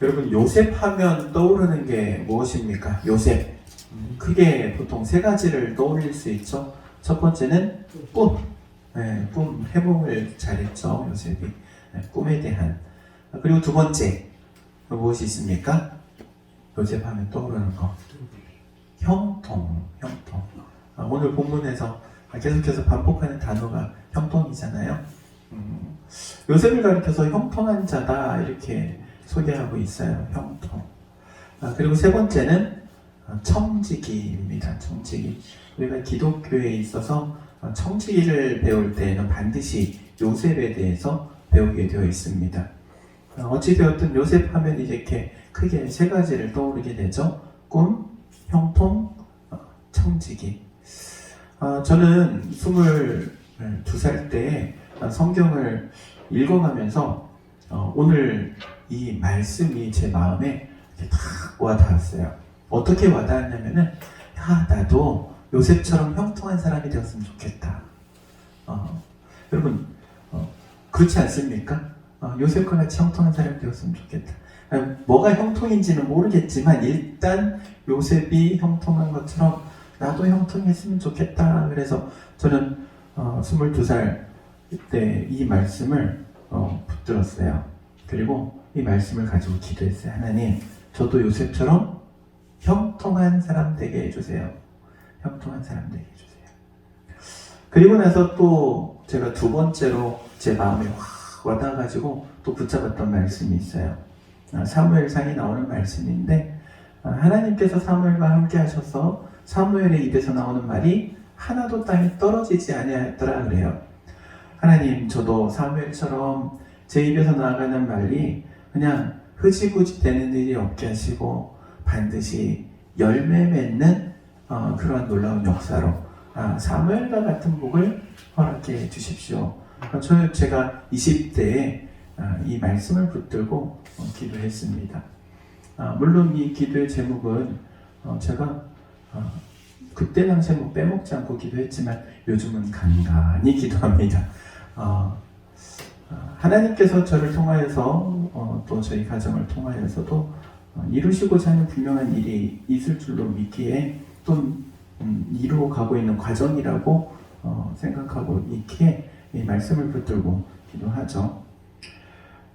여러분, 요셉 하면 떠오르는 게 무엇입니까? 요셉. 크게 보통 세 가지를 떠올릴 수 있죠. 첫 번째는 꿈. 네, 꿈 해몽을 잘했죠, 요셉이. 네, 꿈에 대한. 그리고 두 번째, 무엇이 있습니까? 요셉 하면 떠오르는 거. 형통. 오늘 본문에서 계속해서 반복하는 단어가 형통이잖아요. 요셉을 가리켜서 형통한 자다 이렇게 소개하고 있어요. 형통. 그리고 세 번째는 청지기입니다. 청지기. 우리가 기독교에 있어서 청지기를 배울 때에는 반드시 요셉에 대해서 배우게 되어 있습니다. 어찌되었든 요셉 하면 이렇게 크게 세 가지를 떠오르게 되죠. 꿈, 형통, 청지기. 저는 22살 때 성경을 읽어가면서 오늘 이 말씀이 제 마음에 탁 와닿았어요. 어떻게 와닿았냐면은 나도 요셉처럼 형통한 사람이 되었으면 좋겠다. 여러분 그렇지 않습니까? 요셉과 같이 형통한 사람이 되었으면 좋겠다. 뭐가 형통인지는 모르겠지만 일단 요셉이 형통한 것처럼 나도 형통했으면 좋겠다. 그래서 저는 22살 때 이 말씀을 붙들었어요. 그리고 이 말씀을 가지고 기도했어요. 하나님, 저도 요셉처럼 형통한 사람 되게 해주세요. 형통한 사람 되게 해주세요. 그리고 나서 또 제가 두 번째로 제 마음에 확 와닿아가지고 또 붙잡았던 말씀이 있어요. 사무엘상에 나오는 말씀인데 하나님께서 사무엘과 함께 하셔서 사무엘의 입에서 나오는 말이 하나도 땅에 떨어지지 아니하였더라 그래요. 하나님, 저도 사무엘처럼 제 입에서 나가는 말이 그냥 흐지부지 되는 일이 없게 하시고 반드시 열매 맺는 그러한 놀라운 역사로 사무엘과 같은 복을 허락해 주십시오. 제가 20대에 이 말씀을 붙들고 기도했습니다. 물론 이 기도의 제목은 제가 그때 당시에 빼먹지 않고 기도했지만 요즘은 간간히 기도합니다. 하나님께서 저를 통하여서 또 저희 가정을 통하여서도 이루시고자 하는 분명한 일이 있을 줄로 믿기에 또 이루어 가고 있는 과정이라고 생각하고 있기에 이 말씀을 붙들고 기도하죠.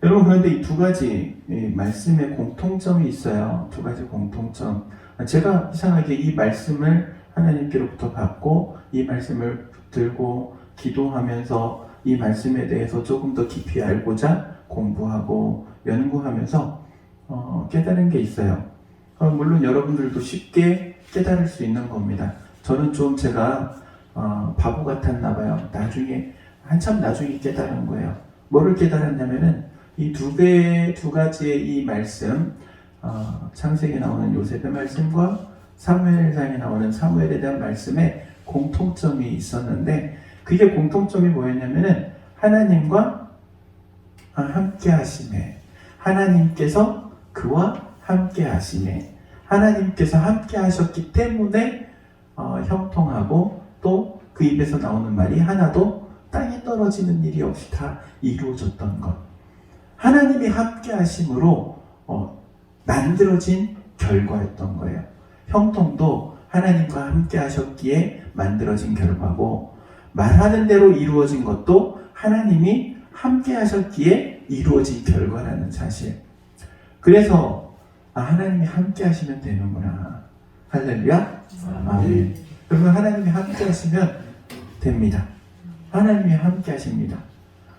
여러분, 그런데 이 두 가지 말씀에 공통점이 있어요. 두 가지 공통점. 제가 이상하게 이 말씀을 하나님께로부터 받고 이 말씀을 붙들고 기도하면서 이 말씀에 대해서 조금 더 깊이 알고자 공부하고 연구하면서 깨달은 게 있어요. 물론 여러분들도 쉽게 깨달을 수 있는 겁니다. 저는 좀 제가 바보 같았나 봐요. 한참 나중에 깨달은 거예요. 뭐를 깨달았냐면은 이 두 가지의 이 말씀, 창세기에 나오는 요셉의 말씀과 사무엘상에 나오는 사무엘에 대한 말씀에 공통점이 있었는데 그게 공통점이 뭐였냐면은 하나님과 함께 하심에, 하나님께서 그와 함께 하심에, 하나님께서 함께 하셨기 때문에 형통하고 또 그 입에서 나오는 말이 하나도 땅에 떨어지는 일이 없이 다 이루어졌던 것. 하나님이 함께 하심으로 만들어진 결과였던 거예요. 형통도 하나님과 함께 하셨기에 만들어진 결과고 말하는 대로 이루어진 것도 하나님이 함께 하셨기에 이루어진 결과라는 사실. 그래서 하나님이 함께 하시면 되는구나. 할렐루야. 아멘. 그러면 하나님이 함께 하시면 됩니다. 하나님이 함께 하십니다.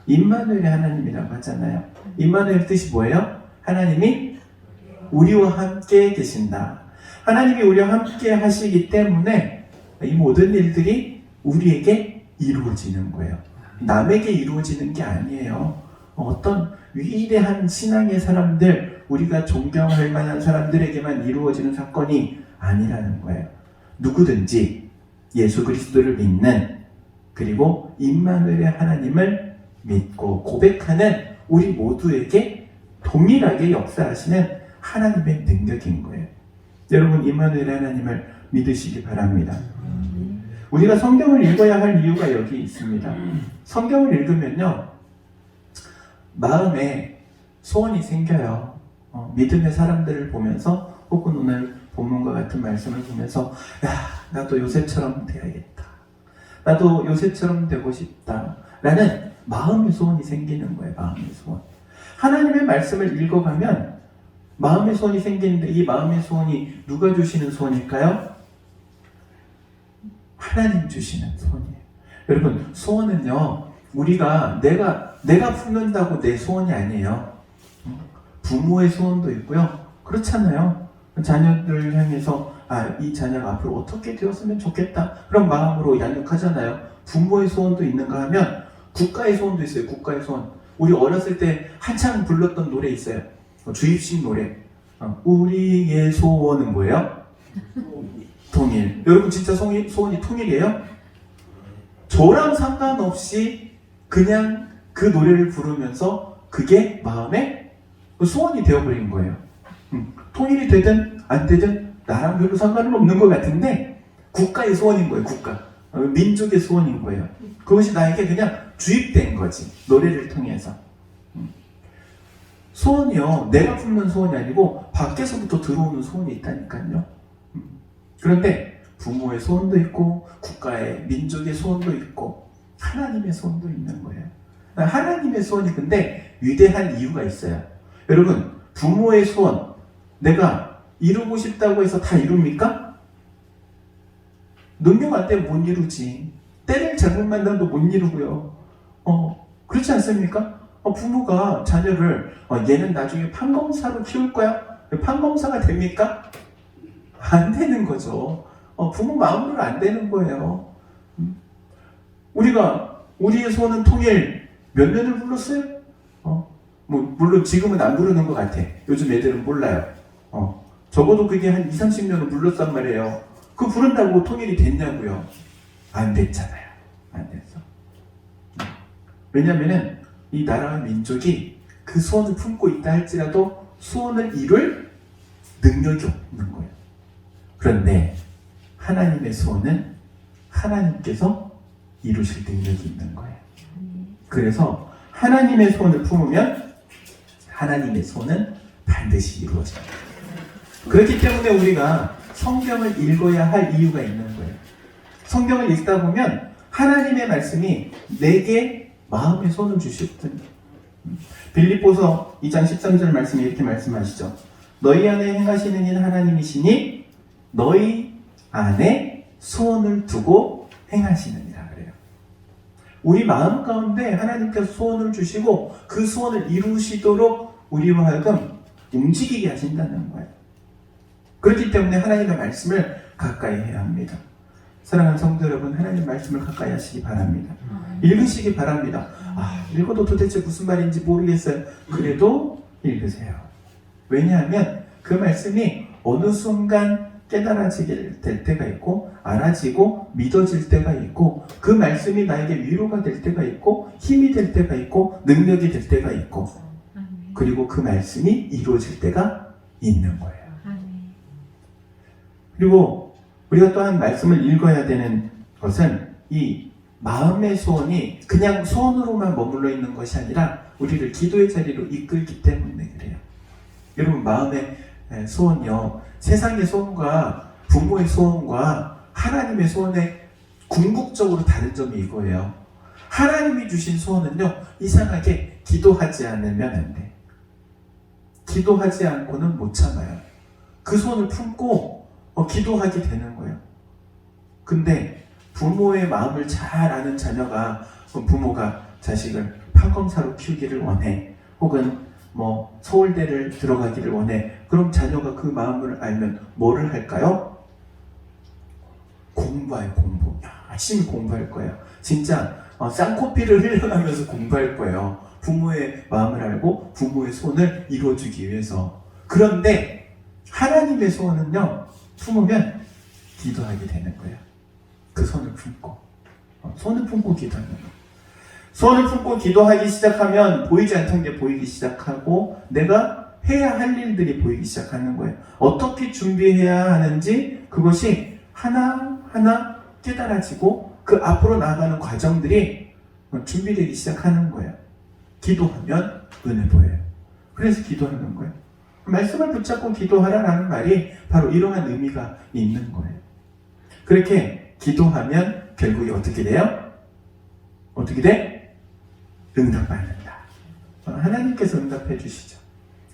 임마누엘의 하나님이라고 하잖아요. 임마누엘 뜻이 뭐예요? 하나님이 우리와 함께 계신다. 하나님이 우리와 함께 하시기 때문에 이 모든 일들이 우리에게 이루어지는 거예요. 남에게 이루어지는 게 아니에요. 어떤 위대한 신앙의 사람들, 우리가 존경할 만한 사람들에게만 이루어지는 사건이 아니라는 거예요. 누구든지 예수 그리스도를 믿는, 그리고 임마누엘의 하나님을 믿고 고백하는 우리 모두에게 동일하게 역사하시는 하나님의 능력인 거예요. 여러분, 임마누엘의 하나님을 믿으시기 바랍니다. 우리가 성경을 읽어야 할 이유가 여기 있습니다. 성경을 읽으면요, 마음에 소원이 생겨요. 믿음의 사람들을 보면서 혹은 오늘 본문과 같은 말씀을 보면서 야, 나도 요셉처럼 돼야겠다. 나도 요셉처럼 되고 싶다. 라는 마음의 소원이 생기는 거예요. 마음의 소원. 하나님의 말씀을 읽어가면 마음의 소원이 생기는데 이 마음의 소원이 누가 주시는 소원일까요? 하나님 주시는 소원이에요. 여러분, 소원은요, 우리가 내가 품는다고 내 소원이 아니에요. 부모의 소원도 있고요. 그렇잖아요. 자녀들 향해서 이 자녀가 앞으로 어떻게 되었으면 좋겠다. 그런 마음으로 양육하잖아요. 부모의 소원도 있는가 하면 국가의 소원도 있어요. 국가의 소원. 우리 어렸을 때 한창 불렀던 노래 있어요. 주입식 노래. 우리의 소원은 뭐예요? 통일. 여러분 진짜 소원이 통일이에요? 저랑 상관없이 그냥 그 노래를 부르면서 그게 마음의 소원이 되어버린 거예요. 통일이 되든 안 되든 나랑 별로 상관은 없는 것 같은데 국가의 소원인 거예요. 국가. 민족의 소원인 거예요. 그것이 나에게 그냥 주입된 거지. 노래를 통해서. 소원이요. 내가 품는 소원이 아니고 밖에서부터 들어오는 소원이 있다니까요. 그런데 부모의 소원도 있고 국가의 민족의 소원도 있고 하나님의 소원도 있는 거예요. 하나님의 소원이 근데 위대한 이유가 있어요. 여러분, 부모의 소원 내가 이루고 싶다고 해서 다 이룹니까? 능력 안 되면 못 이루지. 때를 잘못 만나도 못 이루고요. 그렇지 않습니까? 부모가 자녀를 얘는 나중에 판검사로 키울 거야? 판검사가 됩니까? 안 되는 거죠. 부모 마음으로 안 되는 거예요. 우리의 소원은 통일 몇 년을 불렀어요? 물론 지금은 안 부르는 것 같아. 요즘 애들은 몰라요. 적어도 그게 한 20, 30년은 불렀단 말이에요. 그거 부른다고 통일이 됐냐고요? 안 됐잖아요. 안 됐어. 왜냐면은 이 나라와 민족이 그 소원을 품고 있다 할지라도 소원을 이룰 능력이 없는 거예요. 그런데 하나님의 소원은 하나님께서 이루실 능력이 있는 거예요. 그래서 하나님의 소원을 품으면 하나님의 소원은 반드시 이루어집니다. 그렇기 때문에 우리가 성경을 읽어야 할 이유가 있는 거예요. 성경을 읽다 보면 하나님의 말씀이 내게 마음의 소원을 주셨더니 빌립보서 2장 13절 말씀이 이렇게 말씀하시죠. 너희 안에 행하시는 일 하나님이시니 너희 안에 소원을 두고 행하시느니라 그래요. 우리 마음 가운데 하나님께서 소원을 주시고 그 소원을 이루시도록 우리와 하여금 움직이게 하신다는 거예요. 그렇기 때문에 하나님의 말씀을 가까이 해야 합니다. 사랑하는 성도 여러분, 하나님 말씀을 가까이 하시기 바랍니다. 읽으시기 바랍니다. 읽어도 도대체 무슨 말인지 모르겠어요. 그래도 읽으세요. 왜냐하면 그 말씀이 어느 순간 깨달아지게 될 때가 있고 알아지고 믿어질 때가 있고 그 말씀이 나에게 위로가 될 때가 있고 힘이 될 때가 있고 능력이 될 때가 있고 그리고 그 말씀이 이루어질 때가 있는 거예요. 그리고 우리가 또한 말씀을 읽어야 되는 것은 이 마음의 소원이 그냥 소원으로만 머물러 있는 것이 아니라 우리를 기도의 자리로 이끌기 때문에 그래요. 여러분, 마음의 소원이요, 세상의 소원과 부모의 소원과 하나님의 소원의 궁극적으로 다른 점이 이거예요. 하나님이 주신 소원은요, 이상하게 기도하지 않으면 안 돼. 기도하지 않고는 못 참아요. 그 소원을 품고 기도하게 되는 거예요. 근데 부모의 마음을 잘 아는 자녀가 부모가 자식을 판검사로 키우기를 원해, 혹은 서울대를 들어가기를 원해. 그럼 자녀가 그 마음을 알면 뭐를 할까요? 공부할 공부. 열심히 공부할 거예요. 진짜 쌍코피를 흘려가면서 공부할 거예요. 부모의 마음을 알고 부모의 소원을 이루어주기 위해서. 그런데 하나님의 소원은요, 품으면 기도하게 되는 거예요. 그 손을 품고 손을 품고 기도하는 거예요. 손을 품고 기도하기 시작하면 보이지 않던 게 보이기 시작하고 내가 해야 할 일들이 보이기 시작하는 거예요. 어떻게 준비해야 하는지 그것이 하나하나 깨달아지고 그 앞으로 나아가는 과정들이 준비되기 시작하는 거예요. 기도하면 은혜 보여요. 그래서 기도하는 거예요. 말씀을 붙잡고 기도하라라는 말이 바로 이러한 의미가 있는 거예요. 그렇게 기도하면 결국에 어떻게 돼요? 어떻게 돼? 응답받는다. 하나님께서 응답해 주시죠.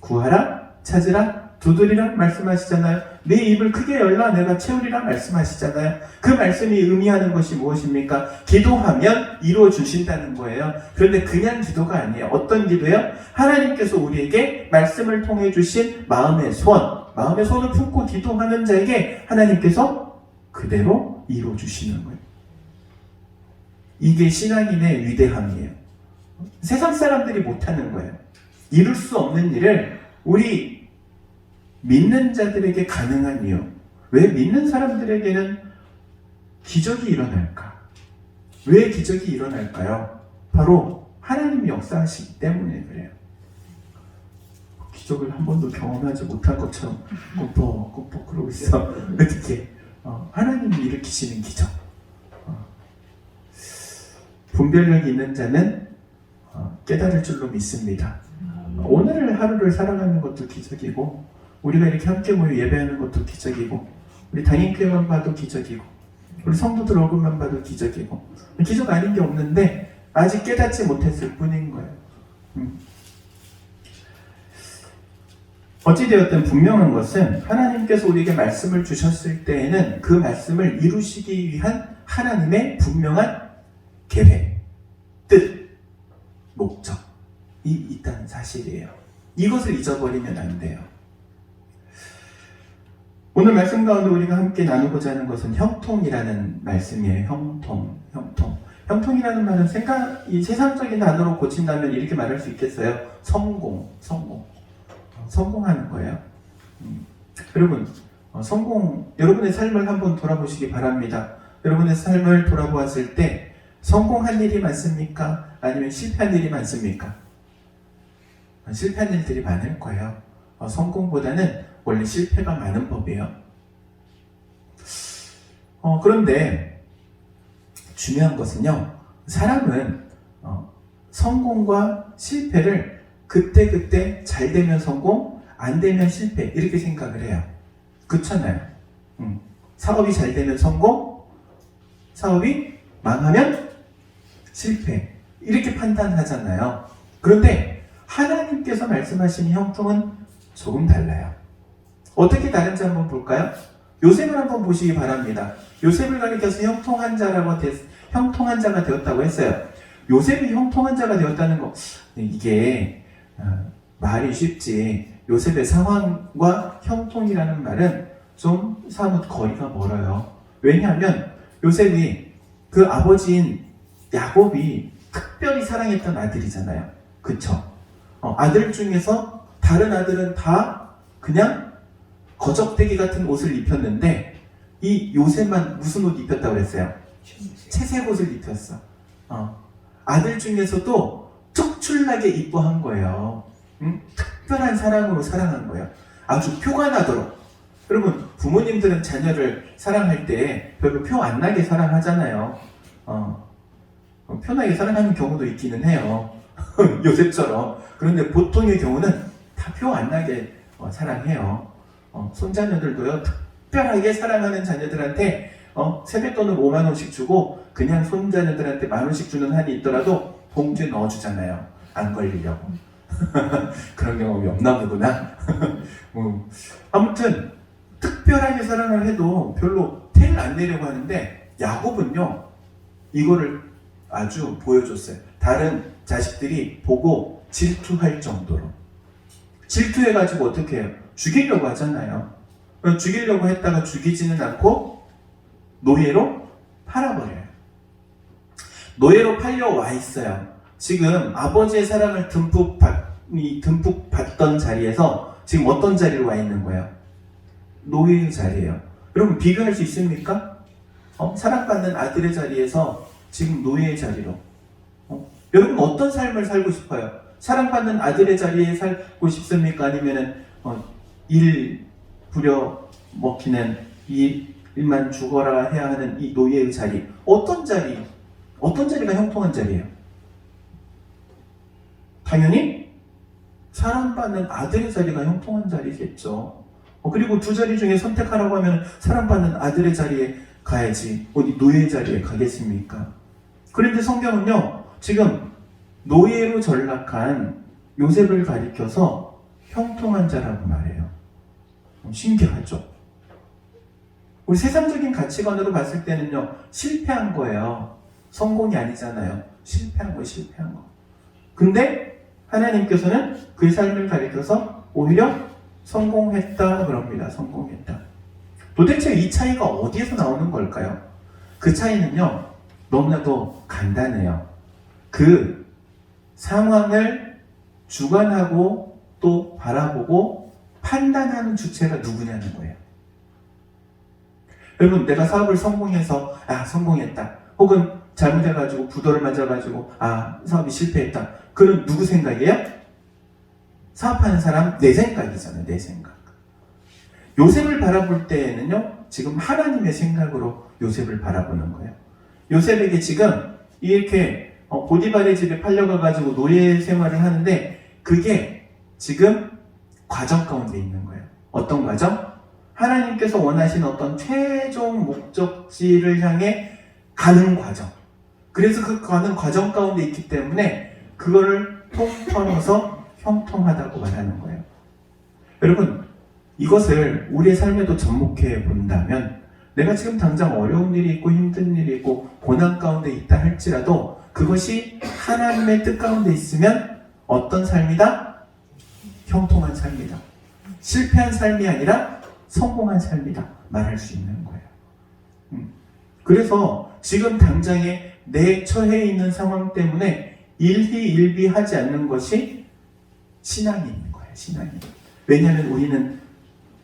구하라, 찾으라, 두드리라 말씀하시잖아요. 내 입을 크게 열라 내가 채우리라 말씀하시잖아요. 그 말씀이 의미하는 것이 무엇입니까? 기도하면 이루어 주신다는 거예요. 그런데 그냥 기도가 아니에요. 어떤 기도예요? 하나님께서 우리에게 말씀을 통해 주신 마음의 손을 품고 기도하는 자에게 하나님께서 그대로 이루어 주시는 거예요. 이게 신앙인의 위대함이에요. 세상 사람들이 못하는 거예요. 이룰 수 없는 일을 우리 믿는 자들에게 가능한 이유. 왜 믿는 사람들에게는 기적이 일어날까? 왜 기적이 일어날까요? 바로 하나님이 역사하시기 때문에 그래요. 기적을 한 번도 경험하지 못한 것처럼 꾸벅꾸벅 그러고 있어. 어떻게? 하나님이 일으키시는 기적. 분별력이 있는 자는 깨달을 줄로 믿습니다. 오늘 하루를 살아가는 것도 기적이고 우리가 이렇게 함께 모여 예배하는 것도 기적이고 우리 담임교회만 봐도 기적이고 우리 성도들 얼굴만 봐도 기적이고 기적 아닌 게 없는데 아직 깨닫지 못했을 뿐인 거예요. 어찌되었든 분명한 것은 하나님께서 우리에게 말씀을 주셨을 때에는 그 말씀을 이루시기 위한 하나님의 분명한 계획, 뜻, 목적이 있다는 사실이에요. 이것을 잊어버리면 안 돼요. 오늘 말씀 가운데 우리가 함께 나누고자 하는 것은 형통이라는 말씀이에요. 형통이라는 말은 이 세상적인 단어로 고친다면 이렇게 말할 수 있겠어요. 성공하는 거예요. 여러분, 여러분의 삶을 한번 돌아보시기 바랍니다. 여러분의 삶을 돌아보았을 때 성공한 일이 많습니까? 아니면 실패한 일이 많습니까? 실패한 일들이 많을 거예요. 성공보다는 원래 실패가 많은 법이에요. 그런데 중요한 것은요. 사람은 성공과 실패를 그때 잘 되면 성공, 안 되면 실패 이렇게 생각을 해요. 그렇잖아요. 사업이 잘 되면 성공, 사업이 망하면 실패 이렇게 판단하잖아요. 그런데 하나님께서 말씀하신 형통은 조금 달라요. 어떻게 다른지 한번 볼까요? 요셉을 한번 보시기 바랍니다. 요셉을 가리켜서 형통한 자가 되었다고 했어요. 요셉이 형통한 자가 되었다는 거 이게 말이 쉽지 요셉의 상황과 형통이라는 말은 좀 사뭇 거리가 멀어요. 왜냐하면 요셉이 그 아버지인 야곱이 특별히 사랑했던 아들이잖아요. 그쵸? 아들 중에서 다른 아들은 다 그냥 거적대기 같은 옷을 입혔는데 이 요셉만 무슨 옷 입혔다고 그랬어요? 채색 옷을 입혔어. 아들 중에서도 특출나게 이뻐한 거예요. 특별한 사랑으로 사랑한 거예요. 아주 표가 나도록. 여러분, 부모님들은 자녀를 사랑할 때 별로 표 안 나게 사랑하잖아요. 표나게 사랑하는 경우도 있기는 해요. 요셉처럼. 그런데 보통의 경우는 다 표 안 나게 사랑해요. 손자녀들도요, 특별하게 사랑하는 자녀들한테 세뱃돈을 5만 원씩 주고 그냥 손자녀들한테 1만 원씩 주는 한이 있더라도 봉지에 넣어주잖아요. 안 걸리려고. 그런 경험이 없나 보구나. 아무튼 특별하게 사랑을 해도 별로 태를 안 내려고 하는데 야곱은요 이거를 아주 보여줬어요. 다른 자식들이 보고 질투할 정도로. 질투해가지고 어떻게 해요? 죽이려고 하잖아요. 죽이려고 했다가 죽이지는 않고 노예로 팔아버려요. 노예로 팔려와 있어요. 지금 아버지의 사랑을 듬뿍 받던 자리에서 지금 어떤 자리로 와 있는 거예요? 노예의 자리예요. 여러분 비교할 수 있습니까? 사랑받는 아들의 자리에서 지금 노예의 자리로. 여러분 어떤 삶을 살고 싶어요? 사랑받는 아들의 자리에 살고 싶습니까? 아니면은 일 부려 먹히는 이 일만 죽어라 해야 하는 이 노예의 자리. 어떤 자리가 형통한 자리예요? 당연히 사랑받는 아들의 자리가 형통한 자리겠죠. 그리고 두 자리 중에 선택하라고 하면 사랑받는 아들의 자리에 가야지 어디 노예의 자리에 가겠습니까? 그런데 성경은요, 지금 노예로 전락한 요셉을 가리켜서 형통한 자라고 말해요. 신기하죠? 우리 세상적인 가치관으로 봤을 때는요, 실패한 거예요. 성공이 아니잖아요. 실패한 거예요, 실패한 거. 근데 하나님께서는 그의 삶을 가리켜서 오히려 성공했다 그럽니다. 성공했다. 도대체 이 차이가 어디에서 나오는 걸까요? 그 차이는요, 너무나도 간단해요. 그 상황을 주관하고 또 바라보고 판단하는 주체가 누구냐는 거예요. 여러분, 내가 사업을 성공해서 성공했다, 혹은 잘못해가지고 부도를 맞아가지고 사업이 실패했다, 그건 누구 생각이에요? 사업하는 사람 내 생각이잖아요. 내 생각. 요셉을 바라볼 때에는요, 지금 하나님의 생각으로 요셉을 바라보는 거예요. 요셉에게 지금 이렇게 보디발의 집에 팔려가가지고 노예 생활을 하는데, 그게 지금 과정 가운데 있는 거예요. 어떤 과정? 하나님께서 원하신 어떤 최종 목적지를 향해 가는 과정. 그래서 그 가는 과정 가운데 있기 때문에 그거를 통틀어서 형통하다고 말하는 거예요. 여러분, 이것을 우리의 삶에도 접목해 본다면, 내가 지금 당장 어려운 일이 있고 힘든 일이 있고 고난 가운데 있다 할지라도 그것이 하나님의 뜻 가운데 있으면 어떤 삶이다? 형통한 삶이다. 실패한 삶이 아니라 성공한 삶이다 말할 수 있는 거예요. 그래서 지금 당장에 내 처해 있는 상황 때문에 일희일비하지 않는 것이 신앙이 있는 거예요. 신앙이. 왜냐하면 우리는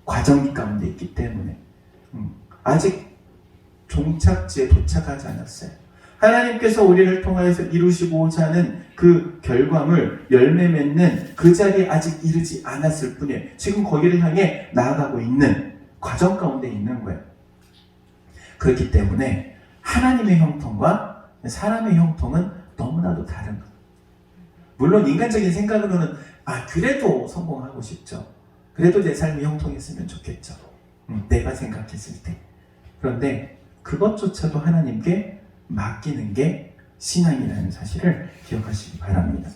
과정 가운데 있기 때문에 아직 종착지에 도착하지 않았어요. 하나님께서 우리를 통하여서 이루시고자 하는 그 결과물, 열매 맺는 그 자리에 아직 이르지 않았을 뿐이에요. 지금 거기를 향해 나아가고 있는 과정 가운데 있는 거예요. 그렇기 때문에 하나님의 형통과 사람의 형통은 너무나도 다른 거예요. 물론 인간적인 생각으로는 그래도 성공하고 싶죠. 그래도 내 삶이 형통했으면 좋겠죠. 내가 생각했을 때. 그런데 그것조차도 하나님께 맡기는 게 신앙이라는 사실을 기억하시기 바랍니다.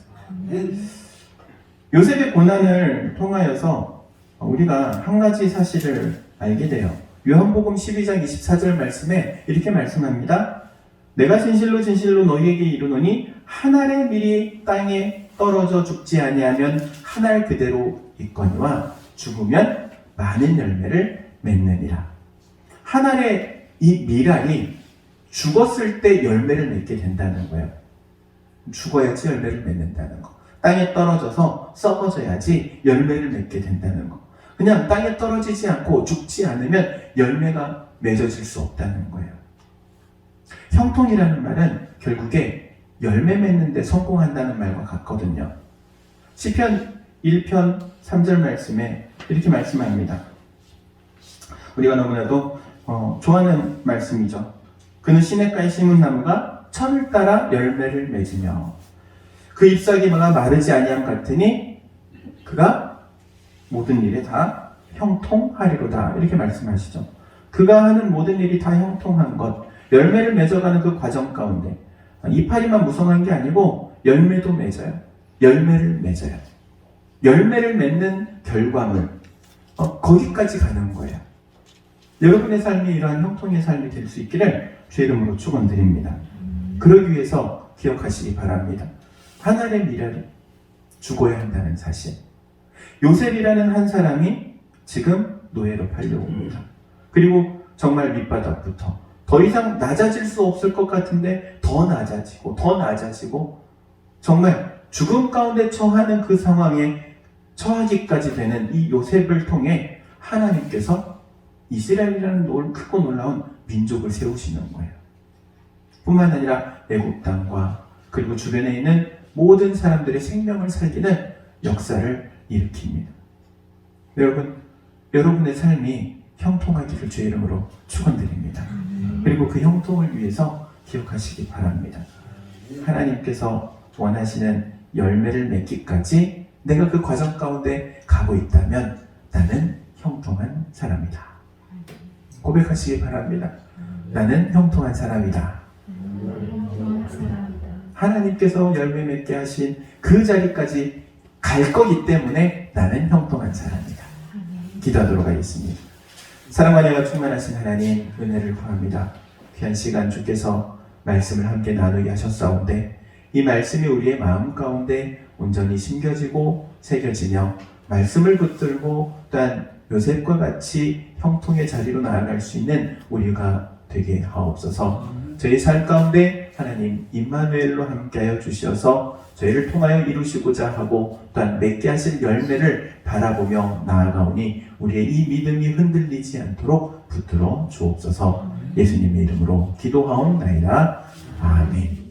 요셉의 고난을 통하여서 우리가 한 가지 사실을 알게 돼요. 요한복음 12장 24절 말씀에 이렇게 말씀합니다. 내가 진실로 진실로 너희에게 이르노니 한 알의 밀이 땅에 떨어져 죽지 아니하면 한 알 그대로 있거니와 죽으면 많은 열매를 맺느니라. 한 알의 이 밀알이 죽었을 때 열매를 맺게 된다는 거예요. 죽어야지 열매를 맺는다는 거. 땅에 떨어져서 썩어져야지 열매를 맺게 된다는 거. 그냥 땅에 떨어지지 않고 죽지 않으면 열매가 맺어질 수 없다는 거예요. 형통이라는 말은 결국에 열매 맺는 데 성공한다는 말과 같거든요. 시편 1편 3절 말씀에 이렇게 말씀합니다. 우리가 너무나도 좋아하는 말씀이죠. 그는 시냇가에 심은 나무가 천을 따라 열매를 맺으며 그 잎사귀가 마르지 아니함 같으니 그가 모든 일에 다 형통하리로다. 이렇게 말씀하시죠. 그가 하는 모든 일이 다 형통한 것, 열매를 맺어가는 그 과정 가운데 이파리만 무성한 게 아니고 열매도 맺어요. 열매를 맺어요. 열매를 맺는 결과물, 거기까지 가는 거예요. 여러분의 삶이 이러한 형통의 삶이 될 수 있기를 주의 이름으로 축원드립니다. 그러기 위해서 기억하시기 바랍니다. 하나의 미랄이 죽어야 한다는 사실. 요셉이라는 한 사람이 지금 노예로 팔려옵니다. 그리고 정말 밑바닥부터 더 이상 낮아질 수 없을 것 같은데 더 낮아지고 더 낮아지고 정말 죽음 가운데 처하는 그 상황에 처하기까지 되는 이 요셉을 통해 하나님께서 이스라엘이라는 크고 놀라운 민족을 세우시는 거예요. 뿐만 아니라 애굽 땅과 그리고 주변에 있는 모든 사람들의 생명을 살리는 역사를 일으킵니다. 여러분, 여러분의 삶이 형통하기를 주의 이름으로 축원드립니다. 그리고 그 형통을 위해서 기억하시기 바랍니다. 하나님께서 원하시는 열매를 맺기까지 내가 그 과정 가운데 가고 있다면 나는 형통한 사람이다. 고백하시기 바랍니다. 나는 형통한 사람이다. 하나님께서 열매 맺게 하신 그 자리까지 갈 거기 때문에 나는 형통한 사람이다. 기도하도록 하겠습니다. 사랑과 은혜가 충만하신 하나님, 은혜를 구합니다. 귀한 시간 주께서 말씀을 함께 나누게 하셨사온데 이 말씀이 우리의 마음 가운데 온전히 심겨지고 새겨지며 말씀을 붙들고 또한 요셉과 같이 형통의 자리로 나아갈 수 있는 우리가 되게 하옵소서. 저희 삶 가운데 하나님 임마누엘로 함께하여 주셔서 저희를 통하여 이루시고자 하고 또한 맺게 하실 열매를 바라보며 나아가오니 우리의 이 믿음이 흔들리지 않도록 붙들어 주옵소서. 예수님의 이름으로 기도하옵나이다. 아멘.